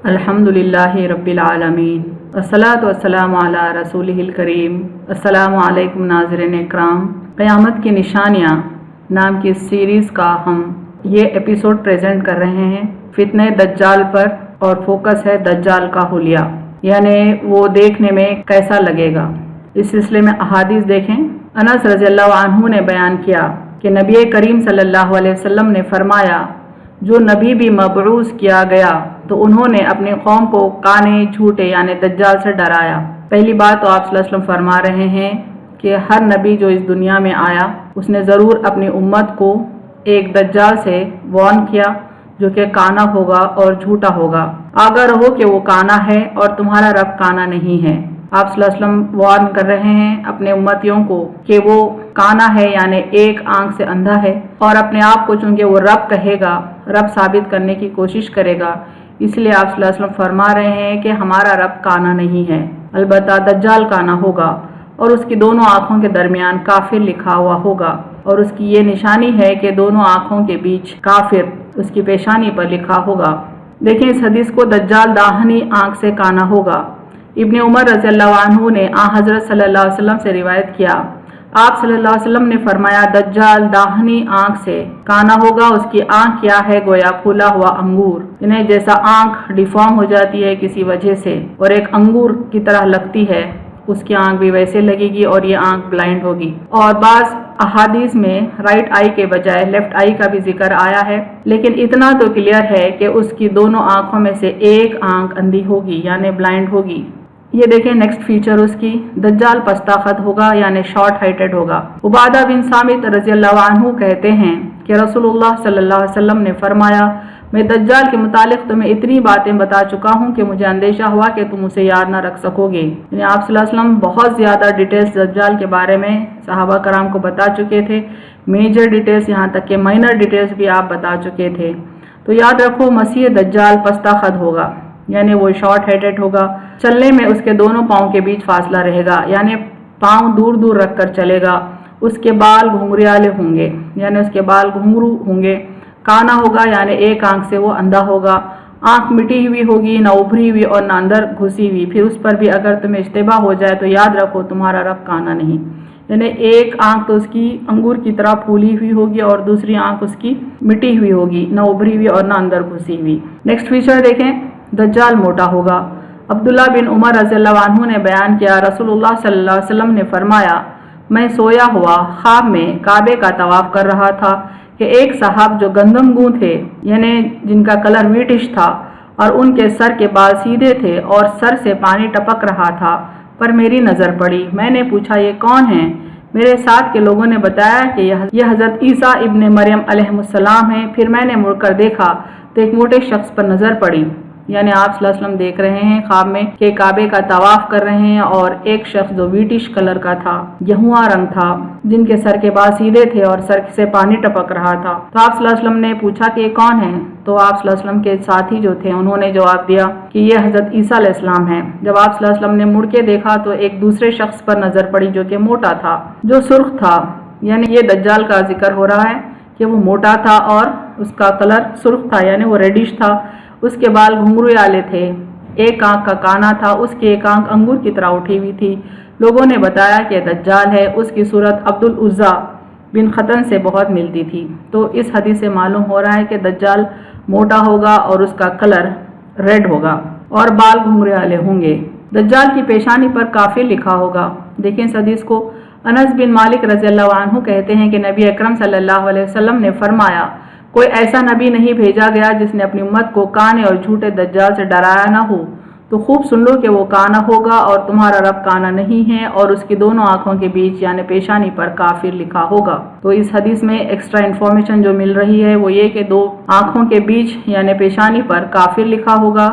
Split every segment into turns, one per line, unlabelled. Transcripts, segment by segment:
الحمدللہ رب العالمین والصلاۃ والسلام علی رسولہ الکریم۔ السلام علیکم ناظرین اکرام۔ قیامت کی نشانیاں نام کی سیریز کا ہم یہ ایپیسوڈ پریزنٹ کر رہے ہیں فتنہ دجال پر، اور فوکس ہے دجال کا حلیہ، یعنی وہ دیکھنے میں کیسا لگے گا۔ اس سلسلے میں احادیث دیکھیں۔ انس رضی اللہ عنہ نے بیان کیا کہ نبی کریم صلی اللہ علیہ وسلم نے فرمایا، جو نبی بھی مبعوث کیا گیا تو انہوں نے اپنی قوم کو کانے جھوٹے یعنی دجال سے ڈرایا۔ پہلی بات تو آپ صلی اللہ علیہ وسلم فرما رہے ہیں کہ ہر نبی جو اس دنیا میں آیا اس نے ضرور اپنی امت کو ایک دجال سے وارن کیا، جو کہ کانا ہوگا اور جھوٹا ہوگا۔ آگاہ رہو کہ وہ کانا ہے اور تمہارا رب کانا نہیں ہے۔ آپ صلی اللہ علیہ وسلم وارن کر رہے ہیں اپنے امتیوں کو کہ وہ کانا ہے یعنی ایک آنکھ سے اندھا ہے، اور اپنے آپ کو چونکہ وہ رب کہے گا، رب ثابت کرنے کی کوشش کرے گا، اس لیے آپ صلی اللہ علیہ وسلم فرما رہے ہیں کہ ہمارا رب کانا نہیں ہے، البتہ دجال کانا ہوگا، اور اس کی دونوں آنکھوں کے درمیان کافر لکھا ہوا ہوگا، اور اس کی یہ نشانی ہے کہ دونوں آنکھوں کے بیچ کافر اس کی پیشانی پر لکھا ہوگا۔ دیکھیں اس حدیث کو، دجال داہنی آنکھ سے کانا ہوگا۔ ابن عمر رضی اللہ عنہ نے حضرت صلی اللہ علیہ وسلم سے روایت کیا، آپ صلی اللہ علیہ وسلم نے فرمایا، دجال داہنی آنکھ سے کانا ہوگا، اس کی آنکھ کیا ہے؟ گویا پھولا ہوا انگور، یعنی جیسا آنکھ ڈیفارم ہو جاتی ہے کسی وجہ سے اور ایک انگور کی طرح لگتی ہے، اس کی آنکھ بھی ویسے لگے گی اور یہ آنکھ بلائنڈ ہوگی۔ اور بعض احادیث میں رائٹ آئی کے بجائے لیفٹ آئی کا بھی ذکر آیا ہے، لیکن اتنا تو کلیئر ہے کہ اس کی دونوں آنکھوں میں سے ایک آنکھ اندھی ہوگی یعنی بلائنڈ ہوگی۔ یہ دیکھیں نیکسٹ فیچر اس کی، دجال پستہ خط ہوگا یعنی شارٹ ہائٹڈ ہوگا۔ عبادہ بن صامت رضی اللہ عنہ کہتے ہیں کہ رسول اللہ صلی اللہ علیہ وسلم نے فرمایا، میں دجال کے متعلق تمہیں اتنی باتیں بتا چکا ہوں کہ مجھے اندیشہ ہوا کہ تم اسے یاد نہ رکھ سکو گے۔ یعنی آپ صلی اللہ علیہ وسلم بہت زیادہ ڈیٹیلز دجال کے بارے میں صحابہ کرام کو بتا چکے تھے، میجر ڈیٹیلز یہاں تک کہ مائنر ڈیٹیلز بھی آپ بتا چکے تھے۔ تو یاد رکھو، مسیح دجال پستہ خط ہوگا، یعنی وہ شارٹ ہیڈڈ ہوگا، چلنے میں اس کے دونوں پاؤں کے بیچ فاصلہ رہے گا، یعنی پاؤں دور دور رکھ کر چلے گا، اس کے بال گھنگریالے ہوں گے، یعنی اس کے بال گھنگرو ہوں گے، کانا ہوگا یعنی ایک آنکھ سے وہ اندھا ہوگا، آنکھ مٹی ہوئی ہوگی، نہ ابھری ہوئی اور نہ اندر گھسی ہوئی، پھر اس پر بھی اگر تمہیں اشتباہ ہو جائے تو یاد رکھو تمہارا رب کانا نہیں، یعنی ایک آنکھ تو اس کی انگور کی طرح پھولی ہوئی ہوگی اور دوسری آنکھ اس کی مٹی ہوئی ہوگی، نہ ابھری ہوئی اور نہ اندر گھسی ہوئی۔ نیکسٹ فیچر دیکھیں، دجال موٹا ہوگا۔ عبداللہ بن عمر رضی اللہ عنہ نے بیان کیا، رسول اللہ صلی اللہ علیہ وسلم نے فرمایا، میں سویا ہوا خواب میں کعبے کا طواف کر رہا تھا کہ ایک صاحب جو گندم گوں تھے، یعنی جن کا کلر ویٹش تھا اور ان کے سر کے بال سیدھے تھے اور سر سے پانی ٹپک رہا تھا، پر میری نظر پڑی۔ میں نے پوچھا، یہ کون ہیں؟ میرے ساتھ کے لوگوں نے بتایا کہ یہ حضرت عیسیٰ ابن مریم علیہ السلام ہیں۔ پھر میں نے مڑ کر دیکھا تو ایک موٹے شخص پر نظر پڑی، یعنی آپ صلی اللہ علیہ وسلم دیکھ رہے ہیں خواب میں کہ کعبے کا طواف کر رہے ہیں اور ایک شخص جو ویٹش کلر کا تھا، گہواں رنگ تھا، جن کے سر کے بال سیدھے تھے اور سر سے پانی ٹپک رہا تھا۔ تو آپ صلی اللہ علیہ وسلم نے پوچھا کہ یہ کون ہے؟ تو آپ صلی اللہ علیہ وسلم کے ساتھی جو تھے انہوں نے جواب دیا کہ یہ حضرت عیسیٰ علیہ السلام ہیں۔ جب آپ صلی اللہ علیہ وسلم نے مڑ کے دیکھا تو ایک دوسرے شخص پر نظر پڑی جو کہ موٹا تھا، جو سرخ تھا، یعنی یہ دجال کا ذکر ہو رہا ہے کہ وہ موٹا تھا اور اس کا کلر سرخ تھا، یعنی وہ ریڈش تھا، اس کے بال گھنگروالے تھے، ایک آنکھ کا کانا تھا، اس کی ایک آنکھ انگور کی طرح اٹھی ہوئی تھی۔ لوگوں نے بتایا کہ دجال ہے، اس کی صورت عبد العزیٰ بن ختن سے بہت ملتی تھی۔ تو اس حدیث سے معلوم ہو رہا ہے کہ دجال موٹا ہوگا اور اس کا کلر ریڈ ہوگا اور بال گھنگریالے ہوں گے۔ دجال کی پیشانی پر کافر لکھا ہوگا۔ دیکھیں اس حدیث کو، انس بن مالک رضی اللہ عنہ کہتے ہیں کہ نبی اکرم صلی اللہ علیہ وسلم نے فرمایا، کوئی ایسا نبی نہیں بھیجا گیا جس نے اپنی امت کو کانے اور جھوٹے دجال سے ڈرایا نہ ہو۔ تو خوب سن لو کہ وہ کانا ہوگا اور تمہارا رب کانا نہیں ہے، اور اس کی دونوں آنکھوں کے بیچ یعنی پیشانی پر کافر لکھا ہوگا۔ تو اس حدیث میں ایکسٹرا انفارمیشن جو مل رہی ہے وہ یہ کہ دو آنکھوں کے بیچ یعنی پیشانی پر کافر لکھا ہوگا۔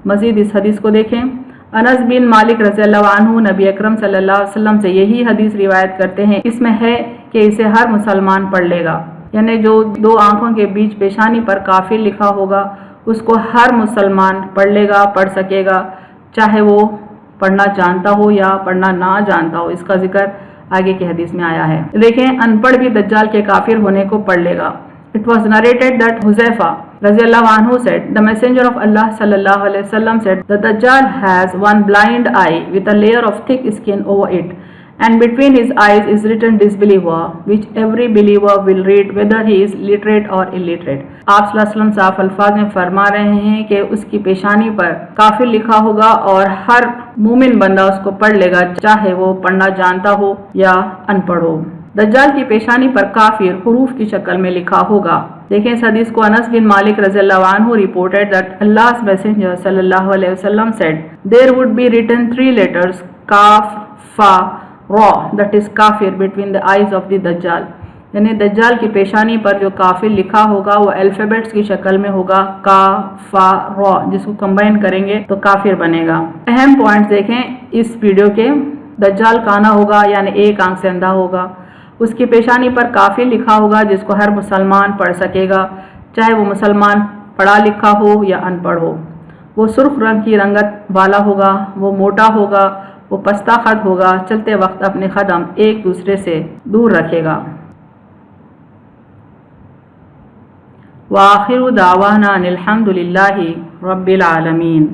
مزید اس حدیث کو دیکھیں، انس بن مالک رضی اللہ عنہ نبی اکرم صلی اللہ علیہ وسلم سے یہی حدیث روایت کرتے ہیں، اس میں ہے کہ اسے ہر مسلمان پڑھ لے گا، یعنی جو دو آنکھوں کے بیچ پیشانی پر کافر لکھا ہوگا اس کو ہر مسلمان پڑھ لے گا، پڑھ سکے گا، چاہے وہ پڑھنا جانتا ہو یا پڑھنا نہ جانتا ہو۔ اس کا ذکر آگے کی حدیث میں آیا ہے۔ دیکھیں، ان پڑھ بھی دجال کے کافر ہونے کو پڑھ لے گا۔ It was narrated that Huzaifa radiallahu anhu said, the messenger of Allah sallallahu alaihi wasallam said, the Dajjal has one blind eye with a layer of thick skin over it, and between his eyes is written disbeliever, which every believer will read whether he is literate or illiterate. آپ صلی اللہ علیہ وسلم صاف الفاظ میں فرما رہے ہیں کہ اس کی پیشانی پر کافر لکھا ہوگا اور ہر مومن بندہ اس کو پڑھ لے گا، چاہے وہ پڑھنا جانتا ہو یا ان پڑھ ہو۔ دجال کی پیشانی پر کافر حروف کی شکل میں لکھا ہوگا۔ دیکھیں اس حدیث کو انس بن مالک رضی اللہ عنہ reported that Allah's messenger صلی اللہ علیہ وسلم said, there would be written 3 letters kaf, fa, را that is کافر between the eyes of the دجال، یعنی دجال کی پیشانی پر جو کافر لکھا ہوگا وہ الفابیٹس کی شکل میں ہوگا، کا، فا، را، جس کو کمبائن کریں گے تو کافر بنے گا۔ اہم پوائنٹس دیکھیں اس ویڈیو کے، دجال کانا ہوگا یعنی ایک آنکھ سے اندھا ہوگا، اس کی پیشانی پر کافر لکھا ہوگا جس کو ہر مسلمان پڑھ سکے گا، چاہے وہ مسلمان پڑھا لکھا ہو یا ان پڑھ ہو۔ وہ سرخ رنگ کی رنگت والا ہوگا، وہ موٹا ہوگا، وہ پستہ خط ہوگا، چلتے وقت اپنے قدم ایک دوسرے سے دور رکھے گا۔ وآخر دعوانا الحمد للہ رب العالمین۔